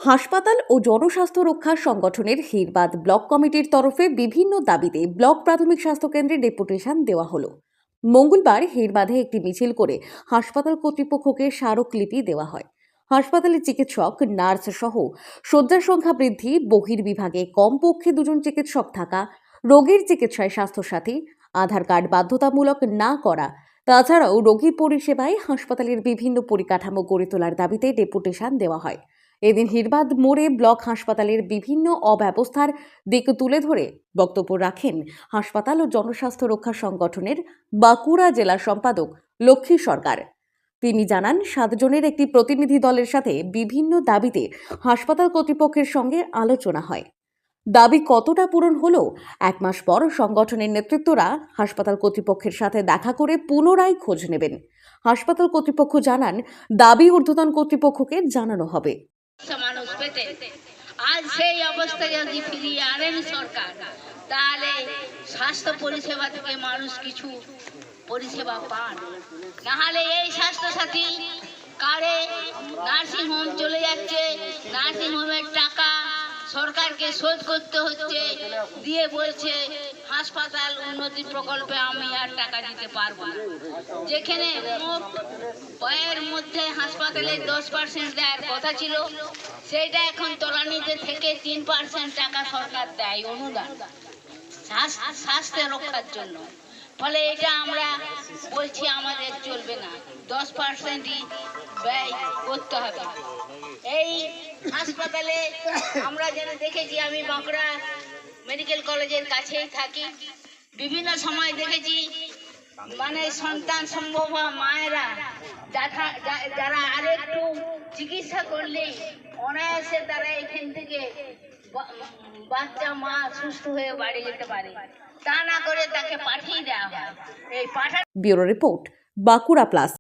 হাসপাতাল ও জনস্বাস্থ্য রক্ষা সংগঠনের হিরবাদ ব্লক কমিটির তরফে বিভিন্ন দাবিতে ব্লক প্রাথমিক স্বাস্থ্য কেন্দ্রে ডেপুটেশন দেওয়া হলো। মঙ্গলবার হিরবাদে একটি মিছিল করে হাসপাতাল কর্তৃপক্ষকে স্মারকলিপি দেওয়া হয়। হাসপাতালে চিকিৎসক, নার্স সহ শয্যার সংখ্যা বৃদ্ধি, বহির্বিভাগে কমপক্ষে 2 জন চিকিৎসক থাকা, রোগীর চিকিৎসায় স্বাস্থ্যসাথী আধার কার্ড বাধ্যতামূলক না করা, তাছাড়াও রোগী পরিষেবায় হাসপাতালের বিভিন্ন পরিকাঠামো গড়ে তোলার দাবিতে ডেপুটেশন দেওয়া হয়। এদিন হিরবাদ মোড়ে ব্লক হাসপাতালের বিভিন্ন অব্যবস্থার দিক তুলে ধরে বক্তব্য রাখেন হাসপাতাল ও জনস্বাস্থ্য রক্ষা সংগঠনের বাঁকুড়া জেলা সম্পাদক লক্ষ্মী সরকার। তিনি জানান, 7 জনের একটি প্রতিনিধি দলের সাথে বিভিন্ন দাবিতে হাসপাতাল কর্তৃপক্ষের সঙ্গে আলোচনা হয়। দাবি কতটা পূরণ হলো, 1 মাস পর সংগঠনের নেতৃত্বরা হাসপাতাল কর্তৃপক্ষের সাথে দেখা করে পুনরায় খোঁজ নেবেন। হাসপাতাল কর্তৃপক্ষ জানান, দাবি ঊর্ধ্বতন কর্তৃপক্ষকে জানানো হবে। মানুষ পেতে আজ সেই অবস্থা যদি ফিরিয়ে আনেন সরকার, তাহলে স্বাস্থ্য পরিষেবা থেকে মানুষ কিছু পরিষেবা পান। নাহলে এই স্বাস্থ্যসাথী কার্ডে নার্সিং হোম চলে যাচ্ছে, নার্সিং হোমের টাকা সরকারকে শোধ করতে হচ্ছে, দিয়ে বলছে হাসপাতাল উন্নতি প্রকল্পে আমি আর টাকা দিতে পারবো না। যেখানে মোট ব্যয়ের মধ্যে হাসপাতালে 10% দেওয়ার কথা ছিল, সেটা এখন তলানিতে থেকে 3% টাকা সরকার দেয় অনুদান স্বাস্থ্য রক্ষার জন্য। ফলে এটা আমরা বলছি আমাদের চলবে না, 10%ই ব্যয় করতে হবে। এই হাসপাতালে আমরা যেটা দেখেছি, আমি বাঁকুড়া মেডিকেল কলেজের কাছেই থাকি, বিভিন্ন সময় দেখেছি মানে সন্তান সম্ভব মায়েরা যারা আরেকটু চিকিৎসা করলেই অনায়াসে তারা এখান থেকে বাচ্চা মা সুস্থ হয়ে বাড়ি যেতে পারে, তা না করে তাকে পাঠিয়ে দেওয়া হয়। এই ব্যুরো রিপোর্ট, বাঁকুড়া প্লাস।